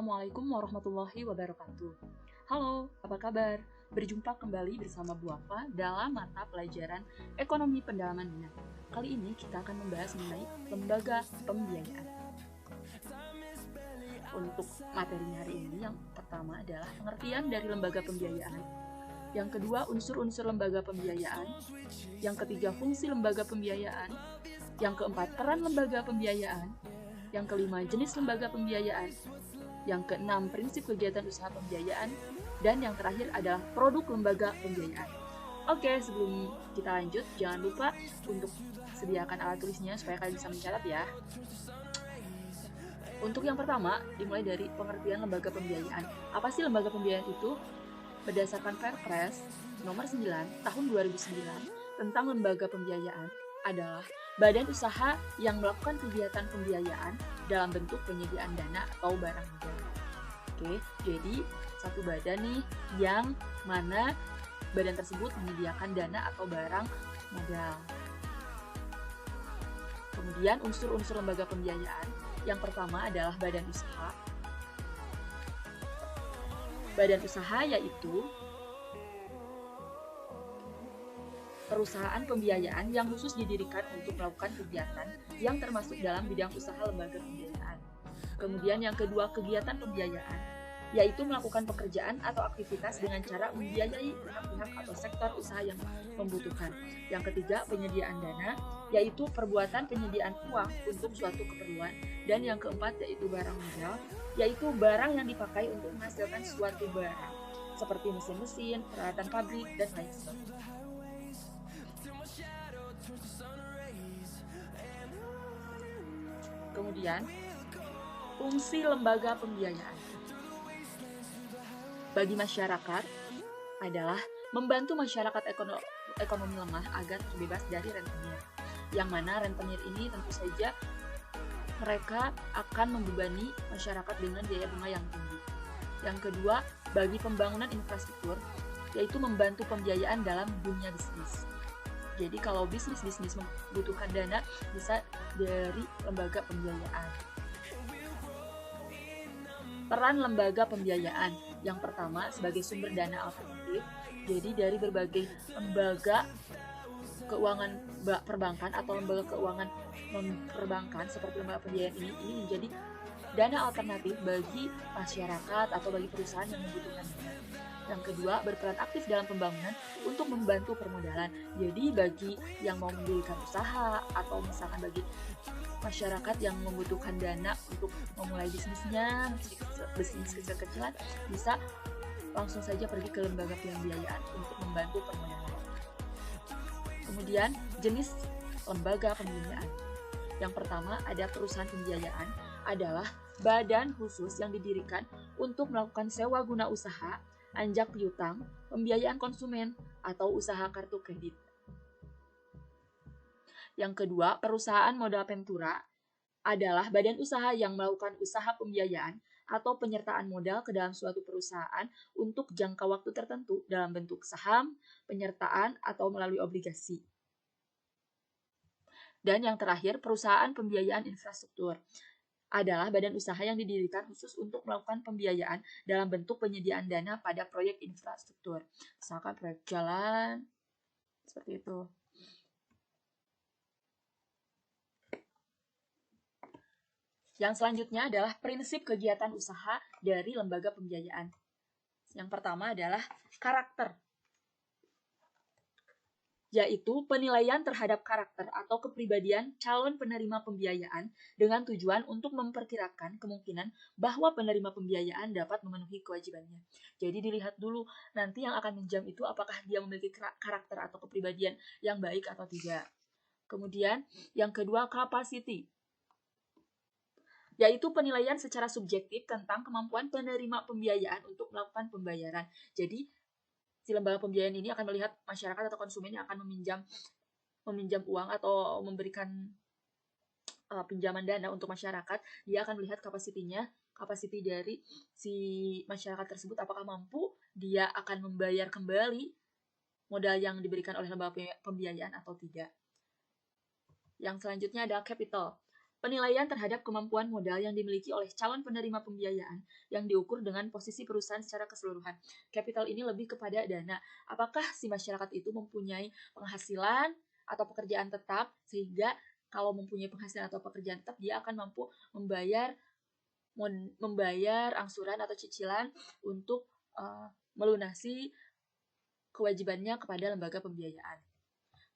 Assalamualaikum warahmatullahi wabarakatuh. Halo, apa kabar? Berjumpa kembali bersama Bu Afa dalam mata pelajaran Ekonomi Pendalaman Minat. Kali ini kita akan membahas mengenai lembaga pembiayaan. Untuk materi hari ini, yang pertama adalah pengertian dari lembaga pembiayaan. Yang kedua, unsur-unsur lembaga pembiayaan. Yang ketiga, fungsi lembaga pembiayaan. Yang keempat, peran lembaga pembiayaan. Yang kelima, jenis lembaga pembiayaan. Yang keenam, prinsip kegiatan usaha pembiayaan. Dan yang terakhir adalah produk lembaga pembiayaan. Oke, sebelum kita lanjut, jangan lupa untuk sediakan alat tulisnya supaya kalian bisa mencatat ya. Untuk yang pertama, dimulai dari pengertian lembaga pembiayaan. Apa sih lembaga pembiayaan itu? Berdasarkan Perpres nomor 9 tahun 2009 tentang lembaga pembiayaan adalah badan usaha yang melakukan kegiatan pembiayaan dalam bentuk penyediaan dana atau barang modal. Oke, jadi satu badan nih yang mana badan tersebut menyediakan dana atau barang modal. Kemudian unsur-unsur lembaga pembiayaan, yang pertama adalah badan usaha. Badan usaha yaitu perusahaan pembiayaan yang khusus didirikan untuk melakukan kegiatan yang termasuk dalam bidang usaha lembaga pembiayaan. Kemudian yang kedua, kegiatan pembiayaan, yaitu melakukan pekerjaan atau aktivitas dengan cara membiayai pihak-pihak atau sektor usaha yang membutuhkan. Yang ketiga, penyediaan dana, yaitu perbuatan penyediaan uang untuk suatu keperluan. Dan yang keempat, yaitu barang modal, yaitu barang yang dipakai untuk menghasilkan suatu barang, seperti mesin-mesin, peralatan pabrik, dan lain sebagainya. Kemudian, fungsi lembaga pembiayaan bagi masyarakat adalah membantu masyarakat ekonomi lemah agar terbebas dari rentenir. Yang mana rentenir ini tentu saja mereka akan membebani masyarakat dengan biaya bunga yang tinggi. Yang kedua, bagi pembangunan infrastruktur, yaitu membantu pembiayaan dalam dunia bisnis. Jadi kalau bisnis membutuhkan dana, bisa dari lembaga pembiayaan. Peran lembaga pembiayaan, yang pertama sebagai sumber dana alternatif. Jadi dari berbagai lembaga keuangan perbankan atau lembaga keuangan non-perbankan seperti lembaga pembiayaan ini menjadi dana alternatif bagi masyarakat atau bagi perusahaan yang membutuhkan dana. Yang kedua, berperan aktif dalam pembangunan untuk membantu permodalan. Jadi bagi yang mau mendirikan usaha atau misalkan bagi masyarakat yang membutuhkan dana untuk memulai bisnisnya, bisnis kecil-kecilan, bisa langsung saja pergi ke lembaga pembiayaan untuk membantu permodalan. Kemudian, jenis lembaga pembiayaan. Yang pertama, ada perusahaan pembiayaan, adalah badan khusus yang didirikan untuk melakukan sewa guna usaha, anjak piutang, pembiayaan konsumen, atau usaha kartu kredit. Yang kedua, perusahaan modal ventura adalah badan usaha yang melakukan usaha pembiayaan atau penyertaan modal ke dalam suatu perusahaan untuk jangka waktu tertentu dalam bentuk saham, penyertaan, atau melalui obligasi. Dan yang terakhir, perusahaan pembiayaan infrastruktur adalah badan usaha yang didirikan khusus untuk melakukan pembiayaan dalam bentuk penyediaan dana pada proyek infrastruktur, misalkan proyek jalan, seperti itu. Yang selanjutnya adalah prinsip kegiatan usaha dari lembaga pembiayaan. Yang pertama adalah karakter, yaitu penilaian terhadap karakter atau kepribadian calon penerima pembiayaan dengan tujuan untuk memperkirakan kemungkinan bahwa penerima pembiayaan dapat memenuhi kewajibannya. Jadi dilihat dulu nanti yang akan minjam itu apakah dia memiliki karakter atau kepribadian yang baik atau tidak. Kemudian yang kedua, capacity, yaitu penilaian secara subjektif tentang kemampuan penerima pembiayaan untuk melakukan pembayaran. Jadi si lembaga pembiayaan ini akan melihat masyarakat atau konsumen yang akan meminjam uang atau memberikan pinjaman dana untuk masyarakat. Dia akan melihat kapasiti dari si masyarakat tersebut, apakah mampu dia akan membayar kembali modal yang diberikan oleh lembaga pembiayaan atau tidak. Yang selanjutnya adalah capital, Penilaian terhadap kemampuan modal yang dimiliki oleh calon penerima pembiayaan yang diukur dengan posisi perusahaan secara keseluruhan. Capital ini lebih kepada dana. Apakah si masyarakat itu mempunyai penghasilan atau pekerjaan tetap, sehingga kalau mempunyai penghasilan atau pekerjaan tetap, dia akan mampu membayar angsuran atau cicilan untuk melunasi kewajibannya kepada lembaga pembiayaan.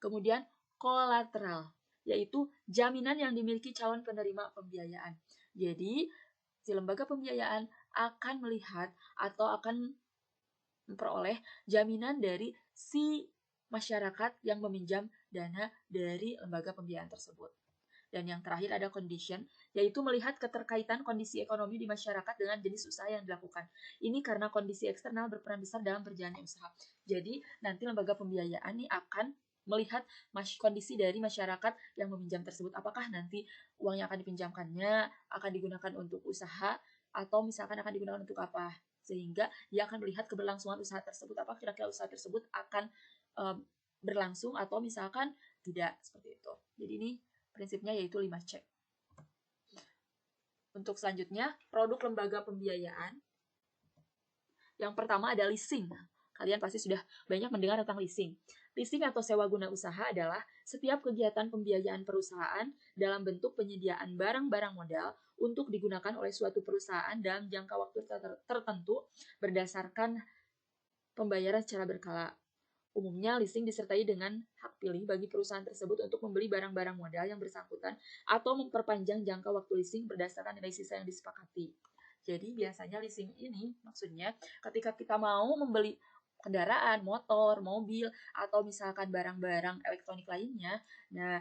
Kemudian kolateral, yaitu jaminan yang dimiliki calon penerima pembiayaan. Jadi, si lembaga pembiayaan akan melihat atau akan memperoleh jaminan dari si masyarakat yang meminjam dana dari lembaga pembiayaan tersebut. Dan yang terakhir ada condition, yaitu melihat keterkaitan kondisi ekonomi di masyarakat dengan jenis usaha yang dilakukan. Ini karena kondisi eksternal berperan besar dalam berjalannya usaha. Jadi, nanti lembaga pembiayaan ini akan melihat kondisi dari masyarakat yang meminjam tersebut. Apakah nanti uang yang akan dipinjamkannya akan digunakan untuk usaha, atau misalkan akan digunakan untuk apa. Sehingga dia akan melihat keberlangsungan usaha tersebut. Apakah kira-kira usaha tersebut akan berlangsung atau misalkan tidak, seperti itu. Jadi ini prinsipnya yaitu 5C. Untuk selanjutnya, produk lembaga pembiayaan. Yang pertama ada leasing. Kalian pasti sudah banyak mendengar tentang leasing. Leasing atau sewa guna usaha adalah setiap kegiatan pembiayaan perusahaan dalam bentuk penyediaan barang-barang modal untuk digunakan oleh suatu perusahaan dalam jangka waktu tertentu berdasarkan pembayaran secara berkala. Umumnya, leasing disertai dengan hak pilih bagi perusahaan tersebut untuk membeli barang-barang modal yang bersangkutan atau memperpanjang jangka waktu leasing berdasarkan nilai sisa yang disepakati. Jadi, biasanya leasing ini maksudnya ketika kita mau membeli kendaraan, motor, mobil, atau misalkan barang-barang elektronik lainnya, nah,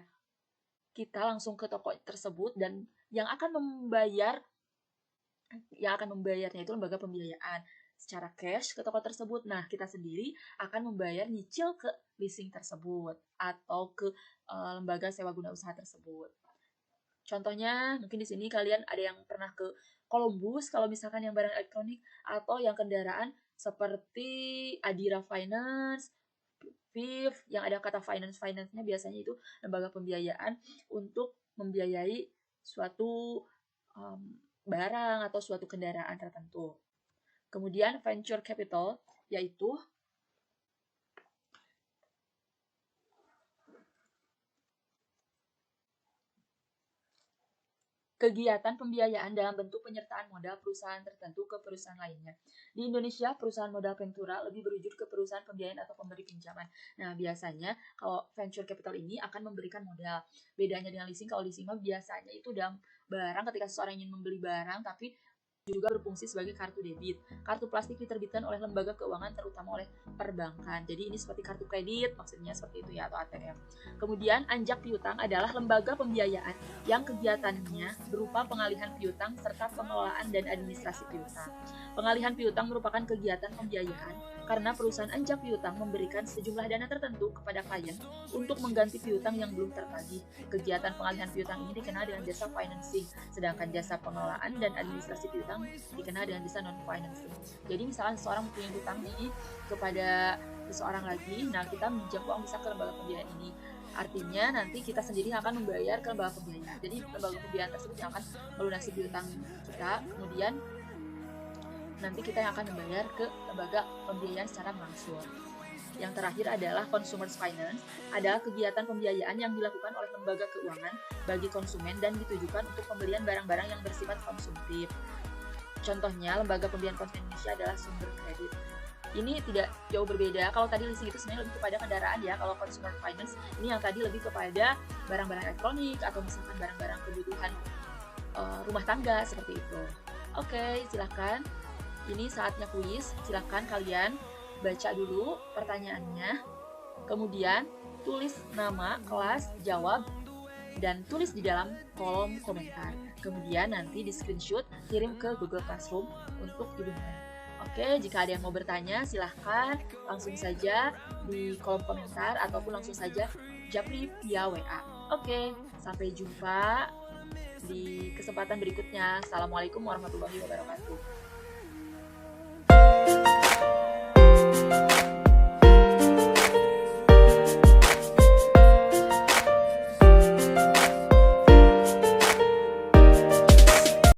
kita langsung ke toko tersebut dan yang akan membayarnya itu lembaga pembiayaan secara cash ke toko tersebut. Nah, kita sendiri akan membayar nyicil ke leasing tersebut atau ke lembaga sewa guna usaha tersebut. Contohnya, mungkin di sini kalian ada yang pernah ke Columbus, kalau misalkan yang barang elektronik, atau yang kendaraan seperti Adira Finance, VIF, yang ada kata finance-nya biasanya itu lembaga pembiayaan untuk membiayai suatu barang atau suatu kendaraan tertentu. Kemudian venture capital, yaitu kegiatan pembiayaan dalam bentuk penyertaan modal perusahaan tertentu ke perusahaan lainnya. Di Indonesia, perusahaan modal ventura lebih berwujud ke perusahaan pembiayaan atau pemberi pinjaman. Nah, biasanya kalau venture capital ini akan memberikan modal. Bedanya dengan leasing, kalau leasing mah biasanya itu dalam barang ketika seseorang ingin membeli barang, tapi juga berfungsi sebagai kartu debit. Kartu plastik diterbitkan oleh lembaga keuangan terutama oleh perbankan. Jadi ini seperti kartu kredit, maksudnya seperti itu ya, atau ATM. Kemudian anjak piutang adalah lembaga pembiayaan yang kegiatannya berupa pengalihan piutang serta pengelolaan dan administrasi piutang. Pengalihan piutang merupakan kegiatan pembiayaan karena perusahaan anjak piutang memberikan sejumlah dana tertentu kepada klien untuk mengganti piutang yang belum tertagih. Kegiatan pengalihan piutang ini dikenal dengan jasa financing, sedangkan jasa pengelolaan dan administrasi piutang dikenal dengan jasa non-financing. Jadi misalkan seseorang mempunyai hutang nih kepada seseorang lagi, nah kita minjam uang bisa ke lembaga pembiayaan ini. Artinya nanti kita sendiri akan membayar ke lembaga pembiayaan. Jadi lembaga pembiayaan tersebut yang akan melunasi piutang kita, kemudian nanti kita yang akan membayar ke lembaga pembiayaan secara langsung. Yang terakhir adalah consumer finance, adalah kegiatan pembiayaan yang dilakukan oleh lembaga keuangan bagi konsumen dan ditujukan untuk pembelian barang-barang yang bersifat konsumtif. Contohnya, lembaga pembiayaan konsumen Indonesia adalah Sumber Kredit. Ini tidak jauh berbeda. Kalau tadi leasing itu sebenarnya lebih kepada kendaraan ya. Kalau consumer finance ini yang tadi lebih kepada barang-barang elektronik atau misalkan barang-barang kebutuhan rumah tangga seperti itu. Oke, silakan. Ini saatnya kuis. Silakan kalian baca dulu pertanyaannya. Kemudian tulis nama, kelas, jawab, dan tulis di dalam kolom komentar. Kemudian nanti di screenshot, kirim ke Google Classroom untuk digunakan. Oke, jika ada yang mau bertanya, silahkan langsung saja di kolom komentar ataupun langsung saja japri via WA. Oke, sampai jumpa di kesempatan berikutnya. Assalamualaikum warahmatullahi wabarakatuh.